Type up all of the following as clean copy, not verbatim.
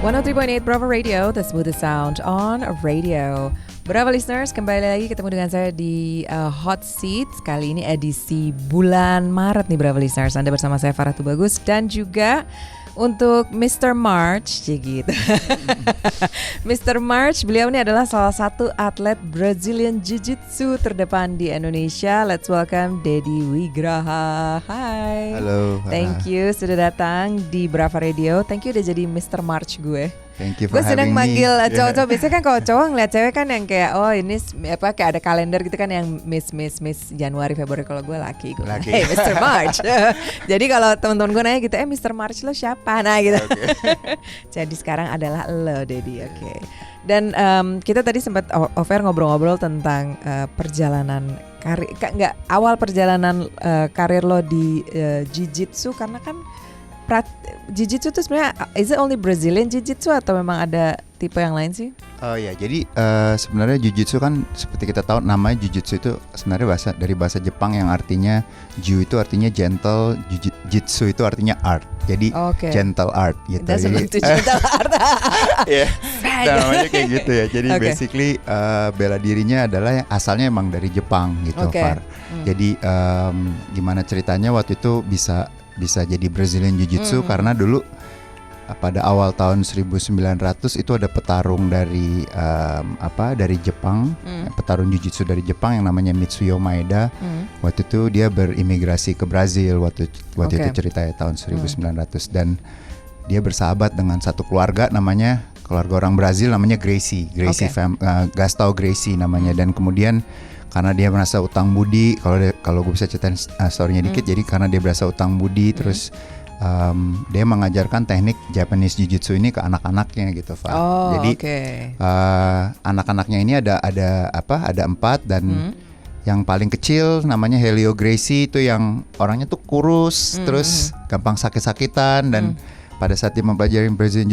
103.8 Bravo Radio, the smoothest sound on radio. Bravo listeners, kembali lagi ketemu dengan saya di Hot Seat. Kali ini edisi bulan Maret nih Bravo listeners. Anda bersama saya Farah Tubagus dan juga untuk Mr. March, gitu. Mr. March, beliau ini adalah salah satu atlet Brazilian Jiu-Jitsu terdepan di Indonesia. Let's welcome Deddy Wigraha. Hai. Halo. Thank you sudah datang di Brava Radio. Thank you udah jadi Mr. March gue. Thank you for Gue senang having manggil me. cowok-cowok. Biasanya kan kalau cowok ngeliat cewek kan yang kayak oh ini apa kayak ada kalender gitu kan yang Miss Januari Februari. Kalau gue laki gue hey Mr. March. Jadi kalau teman-teman gue nanya gitu Mr. March lo siapa? Nah gitu. Okay. Jadi sekarang adalah lo Deddy. Oke. Okay. Dan kita tadi sempat off-air ngobrol-ngobrol tentang perjalanan karir, nggak awal perjalanan karir lo di Jiu-Jitsu karena kan Jiu-Jitsu itu sebenarnya is it only Brazilian Jiu-Jitsu atau memang ada tipe yang lain sih? Oh ya, jadi sebenarnya Jiu-Jitsu kan seperti kita tahu namanya Jiu-Jitsu itu sebenarnya dari bahasa Jepang yang artinya Jiu itu artinya gentle, Jitsu itu artinya art. Jadi gentle art gitu. Jadi gentle art. Ya, namanya kayak gitu ya. Jadi basically bela dirinya adalah yang asalnya emang dari Jepang gitu, Far. Jadi gimana ceritanya waktu itu bisa jadi Brazilian Jiu-Jitsu karena dulu pada awal tahun 1900 itu ada petarung dari dari Jepang, petarung Jiu-Jitsu dari Jepang yang namanya Mitsuyo Maeda. Waktu itu dia berimigrasi ke Brazil waktu itu ceritanya tahun 1900 dan dia bersahabat dengan satu keluarga keluarga orang Brazil namanya Gracie Gastão Gracie namanya dan kemudian karena dia merasa utang budi, kalau gue bisa ceritain story-nya dikit, jadi karena dia berasa utang budi, terus dia mengajarkan teknik Japanese Jiu-Jitsu ini ke anak-anaknya gitu, Pak. Jadi anak-anaknya ini ada 4 dan yang paling kecil namanya Helio Gracie itu yang orangnya tuh kurus, terus gampang sakit-sakitan dan pada saat dia mempelajari Brazilian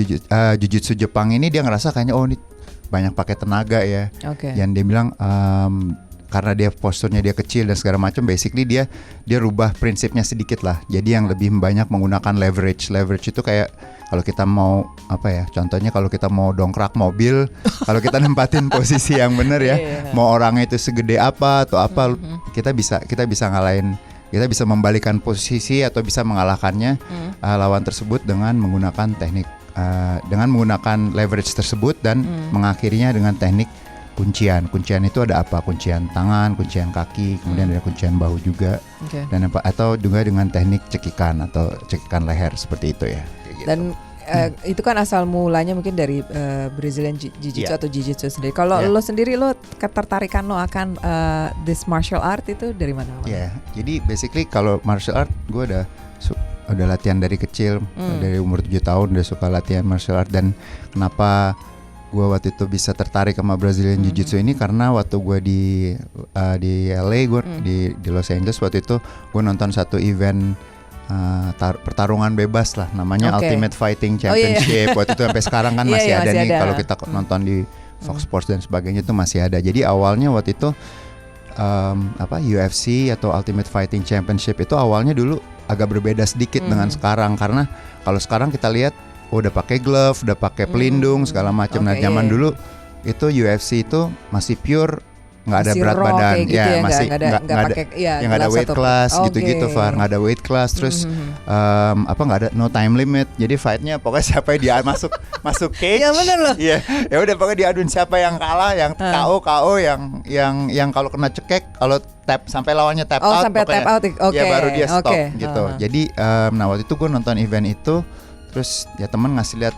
Jiu-Jitsu Jepang ini dia ngerasa kayaknya ini banyak pakai tenaga ya. Yang dia bilang karena dia posturnya dia kecil dan segala macam, basically dia rubah prinsipnya sedikit lah. Jadi yang lebih banyak menggunakan leverage itu kayak kalau kita mau contohnya kalau kita mau dongkrak mobil, kalau kita nempatin posisi yang benar ya, mau orangnya itu segede apa atau apa, kita bisa ngalahin, kita bisa membalikan posisi atau bisa mengalahkannya lawan tersebut dengan menggunakan teknik dengan menggunakan leverage tersebut dan mengakhirinya dengan teknik kuncian itu ada apa? Kuncian tangan, kuncian kaki, kemudian ada kuncian bahu juga, dan atau juga dengan teknik cekikan atau cekikan leher seperti itu ya. Gitu. Dan itu kan asal mulanya mungkin dari Brazilian Jiu-Jitsu atau Jiu-Jitsu sendiri. Kalau lo sendiri ketertarikan lo akan this martial art itu dari mana? Jadi basically kalau martial art gue udah latihan dari kecil, dari umur 7 tahun udah suka latihan martial art. Dan kenapa gue waktu itu bisa tertarik sama Brazilian Jiu-Jitsu ini karena waktu gue di LA, gue di Los Angeles waktu itu gue nonton satu event pertarungan bebas lah, namanya Ultimate Fighting Championship. Waktu itu sampai sekarang kan masih ada nih kalau kita nonton di Fox Sports dan sebagainya itu masih ada. Jadi awalnya waktu itu UFC atau Ultimate Fighting Championship itu awalnya dulu agak berbeda sedikit dengan sekarang, karena kalau sekarang kita lihat udah pakai glove, udah pakai pelindung segala macam. Nah zaman dulu itu UFC itu masih pure, nggak ada berat badan, gitu ya, masih nggak ada weight class gitu-gitu, Far, nggak ada weight class, terus nggak ada no time limit. Jadi fightnya pokoknya siapa yang dia masuk cage, ya bener loh, ya udah pokoknya diaduin siapa yang kalah, yang KO yang kalau kena cekek, kalau tap sampai lawannya tap out, sampai tap out, ya baru dia stop gitu. Jadi waktu itu gue nonton event itu. Terus ya teman ngasih lihat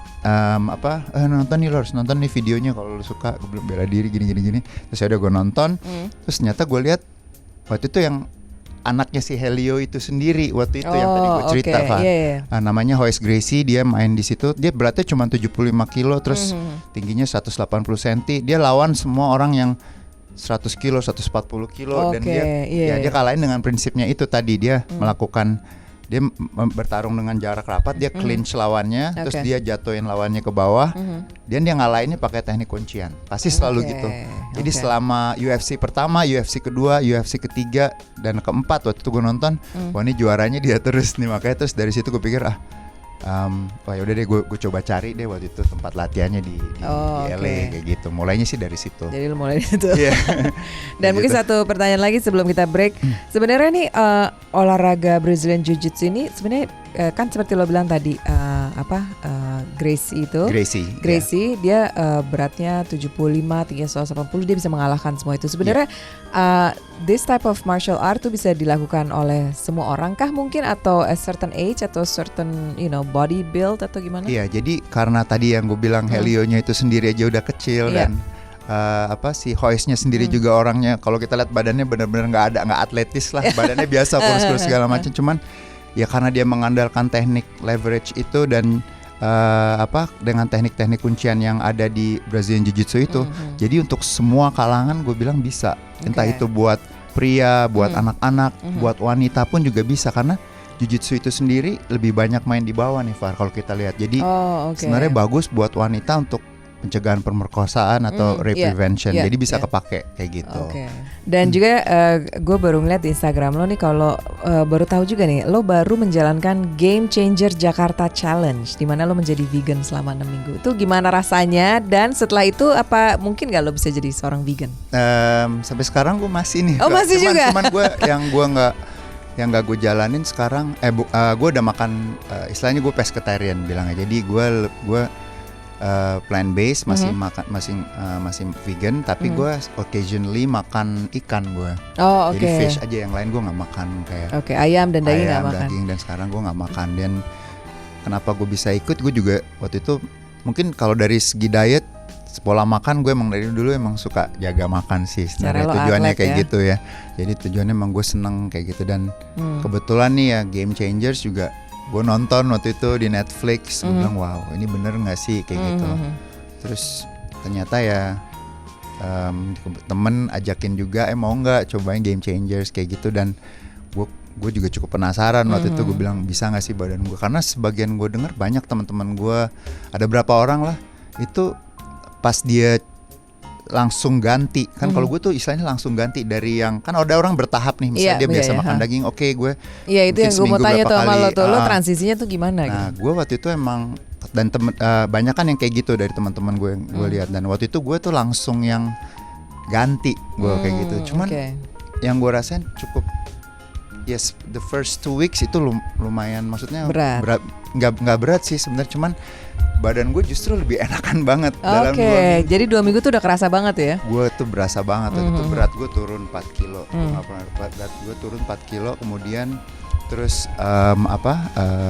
nonton nih, lo harus nonton nih videonya kalau lo suka, gue belum bela diri gini. Terus ya udah gue nonton. Terus ternyata gue lihat waktu itu yang anaknya si Helio itu sendiri waktu itu yang tadi gue cerita, Pak. Namanya Royce Gracie, dia main di situ. Dia beratnya cuma 75 kilo, terus tingginya 180 cm. Dia lawan semua orang yang 100 kilo, 140 kilo dan dia kalahin dengan prinsipnya itu tadi. Dia melakukan, dia bertarung dengan jarak rapat, dia clinch lawannya, terus dia jatuhin lawannya ke bawah, dan dia ngalahinnya pakai teknik kuncian. Pasti selalu gitu. Jadi selama UFC pertama, UFC kedua, UFC ketiga, dan keempat waktu itu gue nonton, wah ini juaranya dia terus nih. Makanya terus dari situ gue pikir wah yaudah deh gue coba cari deh waktu itu tempat latihannya di LA kayak gitu. Mulainya sih dari situ. Jadi lu mulai dari situ. Yeah. Dan mungkin satu pertanyaan lagi sebelum kita break. Sebenarnya nih olahraga Brazilian Jiu-Jitsu ini sebenarnya kan seperti lo bilang tadi Gracie itu. Gracie dia beratnya 75, tingginya 180, dia bisa mengalahkan semua itu. Sebenarnya this type of martial art tuh bisa dilakukan oleh semua orang kah mungkin, atau a certain age atau certain body build atau gimana? Iya, jadi karena tadi yang gue bilang Helio-nya itu sendiri aja udah kecil dan si Hoist-nya sendiri juga orangnya kalau kita lihat badannya benar-benar nggak atletis lah, badannya biasa kurus-kurus segala macam, cuman ya karena dia mengandalkan teknik leverage itu dan dengan teknik-teknik kuncian yang ada di Brazilian Jiu-Jitsu itu, jadi untuk semua kalangan gue bilang bisa, entah itu buat pria, buat anak-anak, buat wanita pun juga bisa, karena Jiu-Jitsu itu sendiri lebih banyak main di bawah nih Far kalau kita lihat. Jadi sebenarnya bagus buat wanita untuk pencegahan pemerkosaan atau rape prevention. Jadi bisa kepake kayak gitu. Dan juga gue baru ngeliat di Instagram lo nih, kalau baru tahu juga nih, lo baru menjalankan Game Changer Jakarta Challenge, di mana lo menjadi vegan selama 6 minggu. Itu gimana rasanya? Dan setelah itu apa mungkin gak lo bisa jadi seorang vegan? Sampai sekarang gue masih nih. Masih juga. Cuman gue yang nggak gue jalanin sekarang. Gue udah makan, istilahnya gue pescatarian bilangnya. Jadi gue plant based, masih makan masih vegan, tapi gue occasionally makan ikan gue. Jadi fish aja, yang lain gue nggak makan kayak ayam dan daging nggak makan. Daging, dan sekarang gue nggak makan. Dan kenapa gue bisa ikut? Gue juga waktu itu mungkin kalau dari segi diet, pola makan gue emang dari dulu emang suka jaga makan sih. Sebenarnya tujuannya kayak gitu ya. Jadi tujuannya emang gue seneng kayak gitu, dan kebetulan nih ya Game Changers juga gue nonton waktu itu di Netflix. Gue bilang wow, ini bener nggak sih kayak gitu. Terus ternyata ya temen ajakin juga, mau nggak cobain Game Changers kayak gitu. Dan gue juga cukup penasaran waktu itu. Gue bilang bisa nggak sih badan gue, karena sebagian gue dengar banyak teman-teman gue, ada berapa orang lah itu pas dia langsung ganti kan. Kalau gue tuh istilahnya langsung ganti dari yang kan ada orang bertahap nih, misalnya dia biasa makan daging, gue itu yang gue mau tanya tuh sama lo tuh, lo transisinya tuh gimana? Nah gue waktu itu emang, dan banyak kan yang kayak gitu dari teman-teman gue yang gue lihat, dan waktu itu gue tuh langsung yang ganti gue kayak gitu. Cuman yang gue rasain cukup, yes, the first 2 weeks itu lumayan, maksudnya berat. Nggak berat sih sebenarnya, cuman badan gue justru lebih enakan banget dalam 2 minggu. Jadi 2 minggu tuh udah kerasa banget ya? Gue tuh berasa banget. Itu berat gue turun 4 kilo. Berat gue turun 4 kilo. Kemudian terus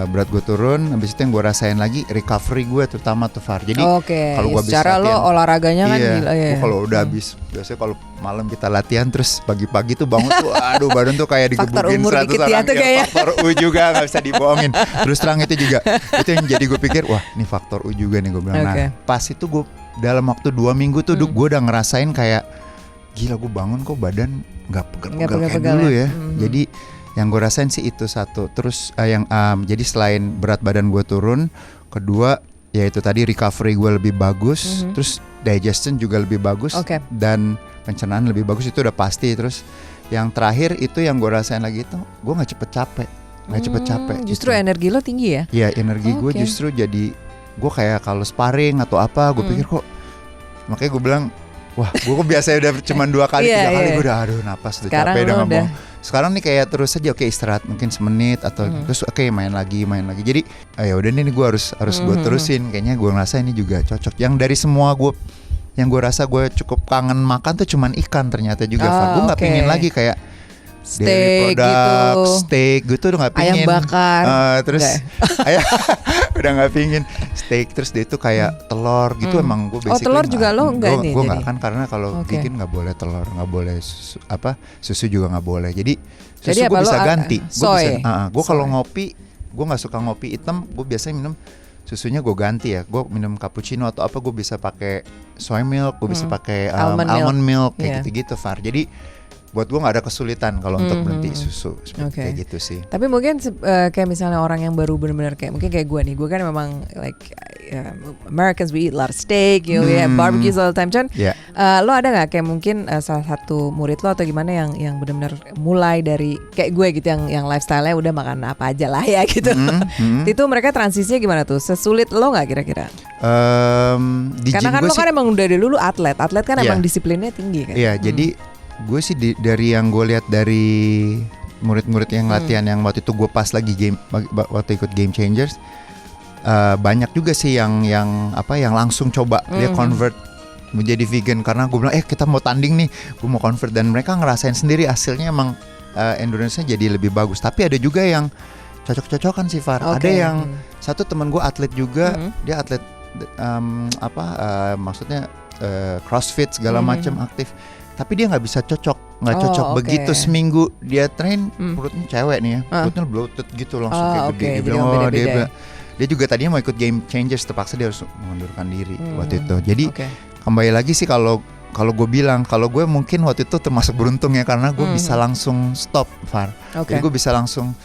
berat gue turun. Habis itu yang gue rasain lagi recovery gue terutama tuh Far. Jadi kalau gue habis secara lo olahraganya kan gila ya. Gue kalau udah habis, biasanya kalau malam kita latihan terus pagi-pagi tuh bangun tuh aduh badan tuh kayak digebukin 100 orang. Faktor U juga gak bisa dibohongin. Terus terang itu juga, itu yang jadi gue pikir, wah ini faktor U juga nih gue bilang. Nah pas itu gue dalam waktu 2 minggu tuh gue udah ngerasain kayak gila, gue bangun kok badan gak pegel-pegel kayak dulu ya. Jadi yang gue rasain sih itu satu. Terus jadi selain berat badan gue turun, kedua ya itu tadi recovery gue lebih bagus, terus digestion juga lebih bagus, dan pencernaan lebih bagus, itu udah pasti. Terus yang terakhir itu yang gue rasain lagi itu, gue nggak cepet capek. Justru gitu. Energi lo tinggi ya? Iya, energi gue justru jadi, gue kayak kalau sparring atau apa, gue pikir kok, makanya gue bilang, wah gue kok biasanya udah cuma 2 kali 3 kali gue udah aduh napas udah capek udah nggak mau. Sekarang nih kayak terus aja istirahat mungkin semenit atau terus main lagi. Jadi ya udah nih gue harus gue terusin. Kayaknya gue ngerasa ini juga cocok. Yang dari semua yang gue rasa gue cukup kangen makan tuh cuman ikan ternyata juga. Gue nggak pingin lagi kayak steak gitu, steak gitu udah nggak pingin. Ayam bakar, terus udah nggak pingin steak. Terus dia itu kayak telur gitu. Emang gue basically telur juga lo nggak nih? Gue nggak kan, karena kalau bikin nggak boleh telur, nggak boleh susu juga nggak boleh. Jadi susu gue bisa ganti. Gue kalau ngopi, gue nggak suka ngopi hitam. Gue biasanya minum susunya gue ganti ya. Gue minum cappuccino atau apa, gue bisa pakai soy milk, gue bisa pakai almond milk kayak gitu-gitu Far. Jadi buat gue nggak ada kesulitan kalau untuk berhenti susu kayak gitu sih. Tapi mungkin kayak misalnya orang yang baru benar-benar kayak mungkin kayak gue nih, gue kan memang like Americans, we eat a lot of steak, you know, we have barbecues all the time. Cuman lo ada nggak kayak mungkin salah satu murid lo atau gimana yang benar-benar mulai dari kayak gue gitu yang lifestyle-nya udah makan apa aja lah ya gitu. Itu mereka transisinya gimana tuh? Sesulit lo nggak kira-kira? Karena kan lo kan emang dari dulu atlet kan emang disiplinnya tinggi kan. Iya, jadi gue sih dari yang gue lihat dari murid-murid yang latihan yang waktu itu gue pas lagi waktu ikut Game Changers, banyak juga sih yang langsung coba dia convert menjadi vegan karena gue bilang kita mau tanding nih, gue mau convert, dan mereka ngerasain sendiri hasilnya emang endurance-nya jadi lebih bagus. Tapi ada juga yang cocok-cocokan sih Far. Ada yang satu teman gue atlet juga, dia atlet maksudnya CrossFit segala macam aktif. Tapi dia nggak bisa nggak cocok. Begitu seminggu dia train, perutnya cewek nih ya, perutnya bloated gitu langsung kayak gede. Dia bilang, dia juga tadinya mau ikut Game Changers, terpaksa dia harus mengundurkan diri waktu itu. Jadi kembali lagi sih kalau gue bilang, kalau gue mungkin waktu itu termasuk beruntung ya, karena gue bisa langsung stop Far. Jadi gue bisa langsung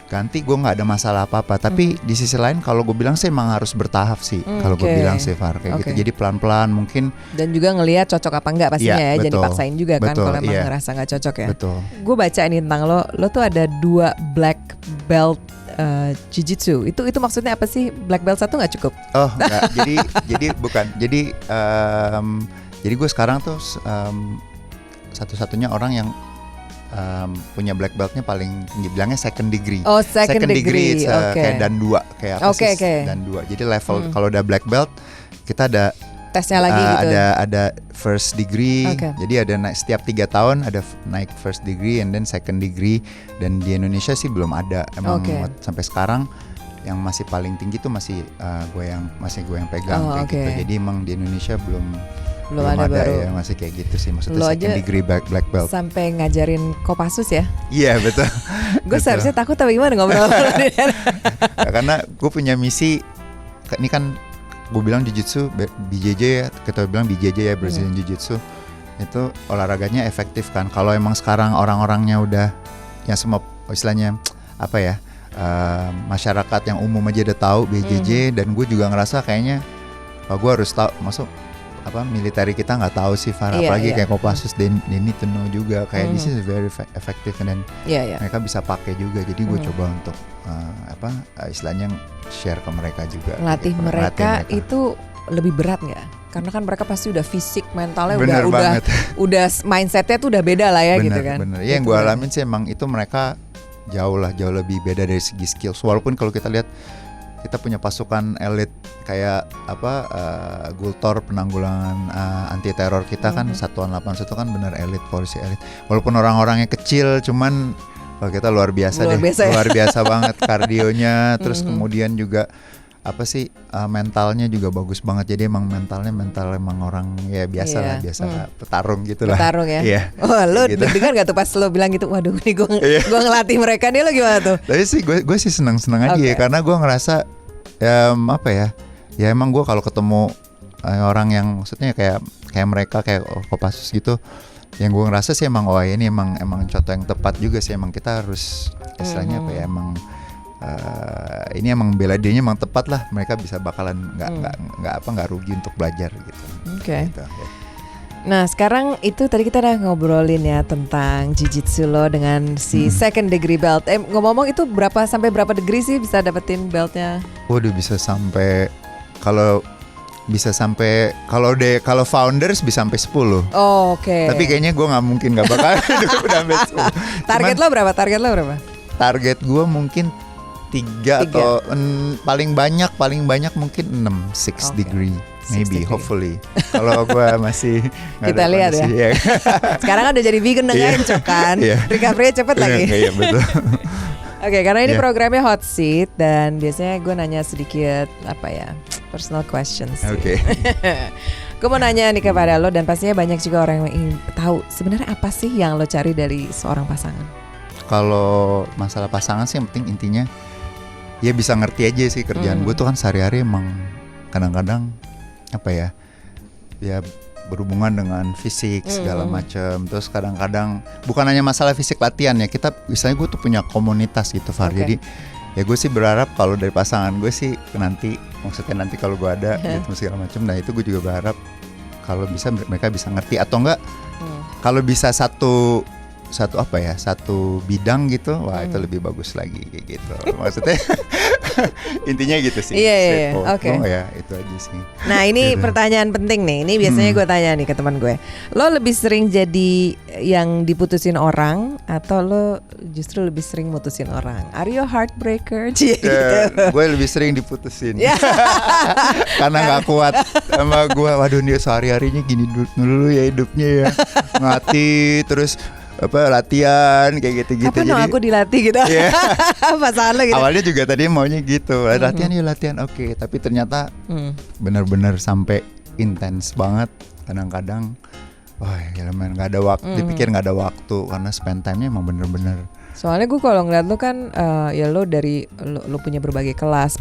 ganti, gue nggak ada masalah apa-apa. Tapi di sisi lain kalau gue bilang sih emang harus bertahap sih. Kalau gue bilang sih Far kayak gitu. Jadi pelan-pelan mungkin. Dan juga ngelihat cocok apa enggak pastinya ya. Jadi paksain juga kan kalau emang ngerasa nggak cocok ya. Betul. Gue baca ini tentang lo tuh ada 2 black belt jiu-jitsu. Itu maksudnya apa sih? Black belt 1 nggak cukup? Oh enggak. jadi bukan. Jadi gue sekarang tuh satu-satunya orang yang punya black beltnya paling tinggi, bilangnya second degree. Oh, second degree. Kayak dan 2 kayak apa sih? Dan 2. Jadi level kalau udah black belt kita ada tesnya lagi gitu. Ada first degree. Jadi ada setiap 3 tahun ada naik first degree and then second degree, dan di Indonesia sih belum ada. Emang sampai sekarang yang masih paling tinggi tuh masih gue yang pegang kayak gitu. Jadi emang di Indonesia belum ada baru. Ya, masih kayak gitu sih, maksudnya lo second degree black belt. Sampai ngajarin Kopassus ya? Iya betul. Gue seharusnya takut tapi gimana ngobrol. Karena gue punya misi, ini kan gue bilang jiu-jitsu BJJ ya, kita bilang BJJ ya, Brazilian Jiu-Jitsu itu olahraganya efektif kan. Kalau emang sekarang orang-orangnya udah yang semua istilahnya apa ya, masyarakat yang umum aja udah tahu BJJ, dan gue juga ngerasa kayaknya gue harus tahu, masuk militer kita nggak tahu sih Far, apalagi kayak Kopassus, they need to know juga kayak this is very effective, dan mereka bisa pakai juga. Jadi gue coba untuk istilahnya share ke mereka juga. Latih mereka itu lebih berat nggak? Karena kan mereka pasti udah fisik, mentalnya udah mindsetnya tuh udah beda lah ya. Gitu kan. Bener. Ya, yang gue alamin sih emang itu mereka jauh lebih beda dari segi skills. Walaupun kalau kita lihat kita punya pasukan elit kayak Gultor, penanggulangan anti teror kita kan Satuan 81 kan benar elit, polisi elit. Walaupun orang-orangnya kecil, cuman kalau kita luar biasa banget kardionya, terus kemudian juga mentalnya juga bagus banget. Jadi emang mental emang orang ya biasa petarung gitu lah. Petarung ya. Iya. Oh, lo gitu. Dengar gak tuh pas lo bilang gitu, waduh nih gue ngelatih mereka nih, lo gimana tuh? Tapi sih gue sih senang aja ya, karena gue ngerasa ya emang gue kalau ketemu orang yang maksudnya kayak mereka kayak Kopassus gitu, yang gue ngerasa sih emang ini emang contoh yang tepat juga sih. Emang kita harus istilahnya ini emang bela dirinya emang tepat lah. Mereka bisa bakalan nggak rugi untuk belajar gitu. Gitu. Nah sekarang itu tadi kita udah ngobrolin ya tentang jiu-jitsu lo dengan si second degree belt. Ngomong-ngomong itu sampai berapa degree sih bisa dapetin beltnya? Waduh, bisa sampai kalau founders bisa sampai 10. Oh, oke. Tapi kayaknya gue nggak mungkin, nggak bakal udah sampai 10. Target lo berapa? Target gue mungkin 3 atau paling banyak mungkin 6 degree. Maybe, hopefully. Kalau gue masih kita lihat ya. Sekarang kan udah jadi vegan dengan encok kan. Recovery-nya cepet lagi. Iya betul. Oke, karena ini programnya Hot Seat dan biasanya gue nanya sedikit personal questions. Oke. Gue mau nanya nih kepada lo, dan pastinya banyak juga orang yang ingin tahu sebenarnya apa sih yang lo cari dari seorang pasangan. Kalau masalah pasangan sih yang penting intinya ya bisa ngerti aja sih kerjaan gue tuh kan sehari-hari emang kadang-kadang ya berhubungan dengan fisik segala macam. Terus kadang-kadang bukan hanya masalah fisik latihan ya, kita misalnya gue tuh punya komunitas gitu Far. Jadi ya gue sih berharap kalau dari pasangan gue sih nanti, maksudnya nanti kalau gue ada gitu segala macam, nah itu gue juga berharap kalau bisa mereka bisa ngerti atau enggak kalau bisa satu bidang gitu, wah itu lebih bagus lagi kayak gitu. Maksudnya intinya gitu sih. Iya. Oke. Ya itu aja sih. Nah ini pertanyaan penting nih. Ini biasanya gue tanya nih ke teman gue. Lo lebih sering jadi yang diputusin orang atau lo justru lebih sering mutusin orang? Are you a heartbreaker? Gitu. Gue lebih sering diputusin. Karena nggak kuat sama gue. Waduh dia sehari-harinya gini dulu ya hidupnya ya. Mati terus latihan kayak gitu-gitu. Kapan dong aku dilatih gitu? Pasangan lo gitu. Awalnya juga tadi maunya gitu, latihan oke. Tapi ternyata benar-benar sampai intens banget. Kadang-kadang wah gila men, nggak ada waktu. Dipikir nggak ada waktu karena spend time-nya emang bener-bener. Soalnya gue kalau ngeliat lo kan ya lo dari lo punya berbagai kelas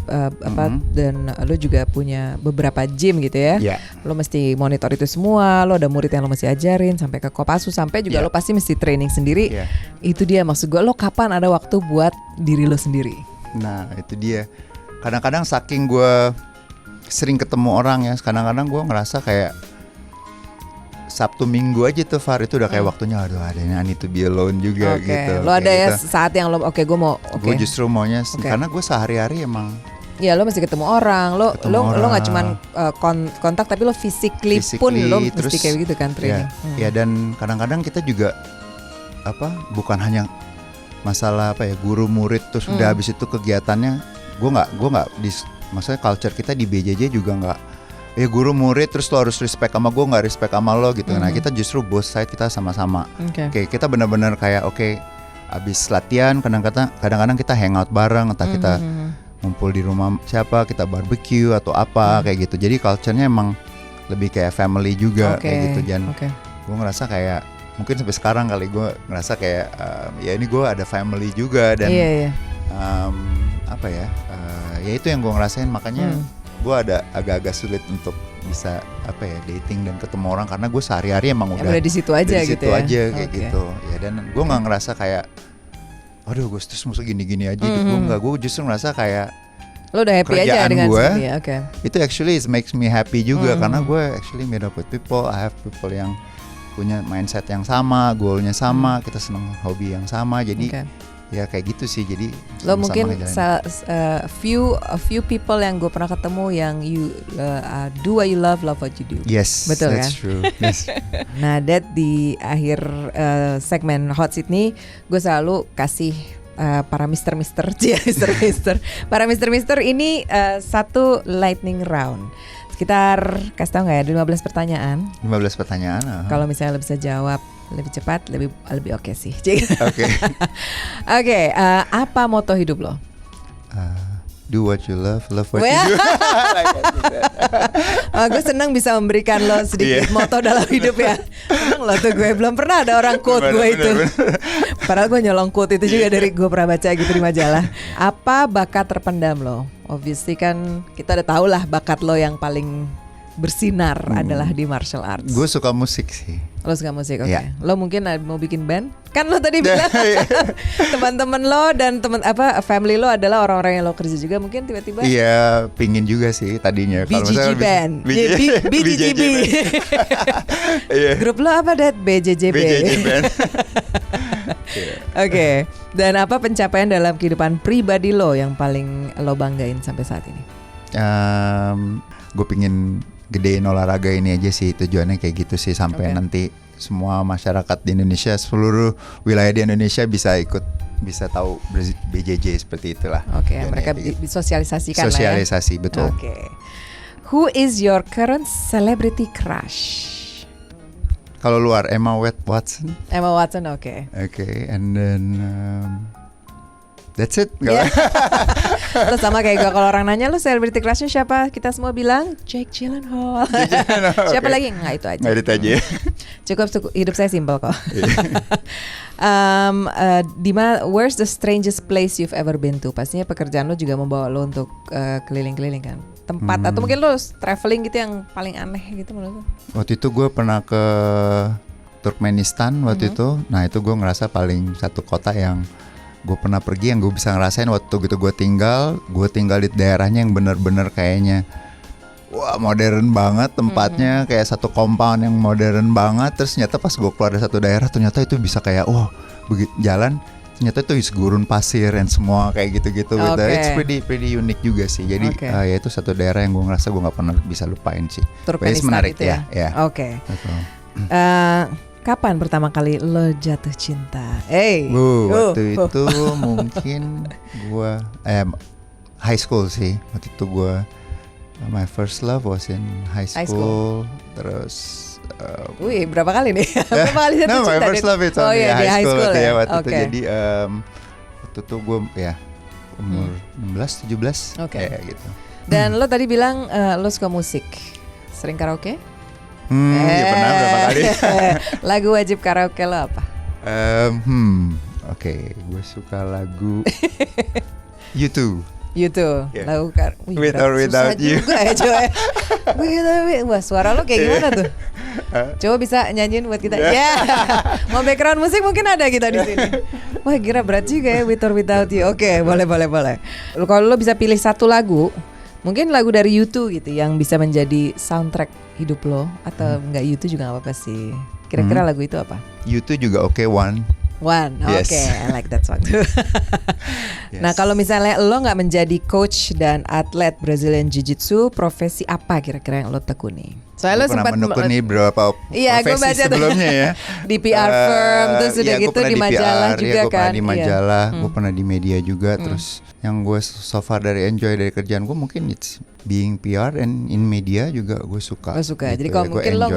dan lo juga punya beberapa gym gitu ya. Lo mesti monitor itu semua, lo ada murid yang lo mesti ajarin sampai ke Kopassus, sampai juga lo pasti mesti training sendiri. Itu dia maksud gue, lo kapan ada waktu buat diri lo sendiri? Nah itu dia. Kadang-kadang saking gue sering ketemu orang ya, kadang-kadang gue ngerasa kayak Sabtu Minggu aja tuh Far itu udah kayak waktunya aduh adanya I need to be alone juga gitu. Lo ada ya gitu. saat yang lo gue mau Gue justru maunya karena gue sehari-hari emang ya lo mesti ketemu orang. Lo nggak cuman kontak tapi lo physically pun lo mesti kayak gitu kan training. Ya dan kadang-kadang kita juga bukan hanya masalah guru murid terus udah habis itu kegiatannya gue nggak maksudnya culture kita di BJJ juga nggak guru murid terus lo harus respect sama gue, nggak respect sama lo gitu. Nah kita justru both side kita sama-sama. Oke, kita benar-benar kayak abis latihan kadang-kadang kita hangout bareng, entah kita ngumpul di rumah siapa, kita barbecue atau apa kayak gitu. Jadi culture-nya emang lebih kayak family juga kayak gitu. Dan gue ngerasa kayak mungkin sampai sekarang kali gue ngerasa kayak ya ini gue ada family juga dan ya itu yang gue ngerasain, makanya gue ada agak-agak sulit untuk bisa dating dan ketemu orang karena gue sehari-hari emang udah di situ aja gitu ya. Kayak gitu ya, dan gue nggak ngerasa kayak aduh gue terus musuh gini-gini aja gitu. Gue justru ngerasa kayak lo udah happy aja dengan gue itu actually it makes me happy juga karena gue actually meet up with people, I have people yang punya mindset yang sama, goalnya sama, kita seneng hobi yang sama, jadi ya kayak gitu sih. Jadi lo mungkin few people yang gue pernah ketemu yang you do what you love what you do. Yes, betul that's kan? True. Yes. Nah, di akhir segmen Hot Seat nih, gue selalu kasih para mister para mister ini satu lightning round. Sekitar kasih tau nggak ya, 15 pertanyaan. 15 pertanyaan. Kalau misalnya lo bisa jawab lebih cepat, lebih oke sih. Oke, apa moto hidup lo? Do what you love what you do. Gue senang bisa memberikan lo sedikit moto dalam hidup ya. Senang lo tuh, gue belum pernah ada orang quote gue itu. Padahal gue nyolong quote itu juga dari gue pernah baca gitu di majalah. Apa bakat terpendam lo? Obviously kan kita udah tahu lah bakat lo yang paling bersinar adalah di martial arts. Gue suka musik sih. Lo suka musik, oke. Lo mungkin mau bikin band? Kan lo tadi bilang teman-teman lo dan family lo adalah orang-orang yang lo kerja juga, mungkin tiba-tiba. Iya, pingin juga sih tadinya. BJJ band, BJJB. Grup lo apa dat? BJJB. band. Oke. Dan apa pencapaian dalam kehidupan pribadi lo yang paling lo banggain sampai saat ini? Gue pingin gedein olahraga ini aja sih, tujuannya kayak gitu sih, sampai nanti semua masyarakat di Indonesia, seluruh wilayah di Indonesia bisa tahu BJJ seperti itulah. Mereka disosialisasikan. Sosialisasi, betul. Who is your current celebrity crush? Kalau luar Emma Watson. Oke, and then that's it. Terus sama kayak gue, kalau orang nanya lo celebrity crushnya siapa, kita semua bilang Jake Gyllenhaal. Siapa lagi? Nggak, itu aja. Cukup, hidup saya simpel kok. Where's the strangest place you've ever been to? Pastinya pekerjaan lo juga membawa lo untuk keliling-keliling kan. Tempat atau mungkin lo traveling gitu yang paling aneh gitu menurut lo? Waktu itu gue pernah ke Turkmenistan waktu itu. Nah itu gue ngerasa paling satu kota yang gue pernah pergi, yang gue bisa ngerasain waktu gitu gue tinggal di daerahnya yang bener-bener kayaknya wah modern banget tempatnya, kayak satu compound yang modern banget. Terus ternyata pas gue keluar dari satu daerah ternyata itu bisa kayak wah begitu jalan ternyata itu gurun pasir dan semua kayak gitu-gitu. It's pretty unik juga sih. Jadi ya itu satu daerah yang gue ngerasa gue nggak pernah bisa lupain sih. Turkmenistan menarik itu ya. Oke. Kapan pertama kali lo jatuh cinta? Waktu itu mungkin gue high school sih. Waktu itu gue my first love was in high school. Terus wih, berapa kali nih? Berapa kali jatuh cinta? My first love itu di high school ya. Waktu itu jadi waktu itu gue ya umur 16, 17 kayak gitu. Dan lo tadi bilang lo suka musik. Sering karaoke? Ya pernah berapa kali. Lagu wajib karaoke lo apa? Gue suka lagu U2. Lagu With or Without You. Wah, suara lo kayak gimana tuh? Coba bisa nyanyiin buat kita. Mau background musik mungkin ada kita di sini. Wah, kira berat juga ya With or Without You. Oke, boleh. Kalau lo bisa pilih satu lagu, mungkin lagu dari U2 gitu yang bisa menjadi soundtrack hidup lo, atau enggak U2 juga gak apa-apa sih. Kira-kira lagu itu apa? U2 juga One. Yes. I like that song too. Yes. Nah kalau misalnya lo gak menjadi coach dan atlet Brazilian Jiu-Jitsu, profesi apa kira-kira yang lo tekuni? Soalnya lo sempat menekuni beberapa profesi sebelumnya ya. Di PR firm, terus udah gitu di majalah PR, juga gue kan. Pernah di majalah, gue pernah di media juga. Terus yang gue so far enjoy dari kerjaan gue mungkin it's being PR and in media juga gue suka. Gitu. Jadi kalau mungkin lo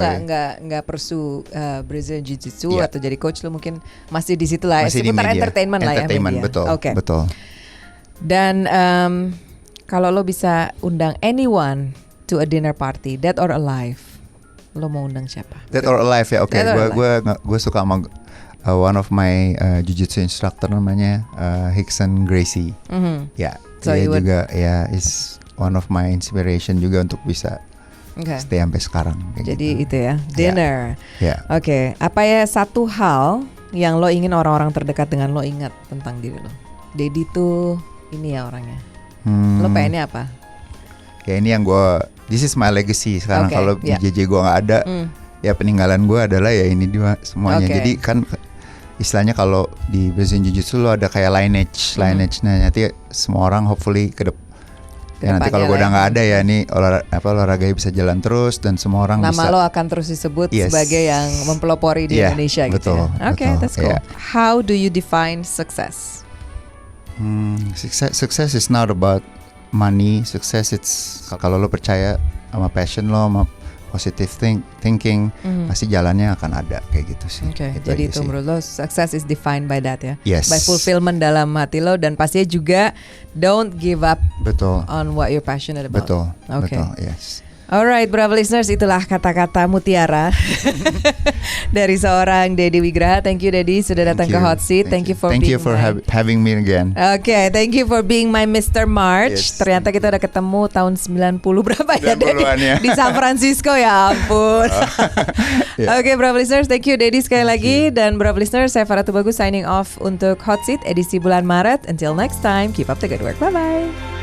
nggak pursue Brazilian Jiu-Jitsu atau jadi coach, lo mungkin masih di situ lah. Seputar entertainment lah ya. Media. Betul. Dan kalau lo bisa undang anyone to a dinner party, dead or alive, lo mau undang siapa? Dead or alive ya, gue suka sama one of my jiu-jitsu instructor namanya Rickson Gracie. Ya, so dia juga is one of my inspiration juga untuk bisa stay sampai sekarang. Jadi gitu. Itu ya, dinner. Oke, apa ya satu hal yang lo ingin orang-orang terdekat dengan lo ingat tentang diri lo? Dedi tuh ini ya orangnya. Lo pengennya apa? Ya ini yang this is my legacy sekarang. Kalau JJ gue nggak ada, ya peninggalan gue adalah ya ini dia semuanya. Jadi kan istilahnya kalau di Brazilian Jiu-Jitsu lo ada kayak lineage-nya, nanti semua orang hopefully ya nanti kalau gue udah nggak ada ya nih olahraganya bisa jalan terus dan semua orang nama lo akan terus disebut sebagai yang mempelopori di Indonesia gitu. Oke, that's cool. How do you define success? Success is not about money. Success it's kalau lo percaya sama passion lo, sama positive thinking, pasti jalannya akan ada kayak gitu sih. Jadi itu menurut lo success is defined by that ya. Yes. By fulfillment dalam hati lo, dan pastinya juga don't give up on what you're passionate about. Betul. Yes. Alright, bravo listeners, itulah kata-kata mutiara dari seorang Dedi Wigraha. Thank you Dedi sudah datang ke Hot Seat. Thank you for having me again. Okay, thank you for being my Mr. March. Ternyata kita udah ketemu tahun 90 berapa ya Dedi? Di San Francisco, ya ampun. Okay, bravo listeners, thank you Dedi sekali lagi. Dan bravo listeners, saya Farah Tubagus signing off untuk Hot Seat edisi bulan Maret. Until next time, keep up the good work. Bye-bye.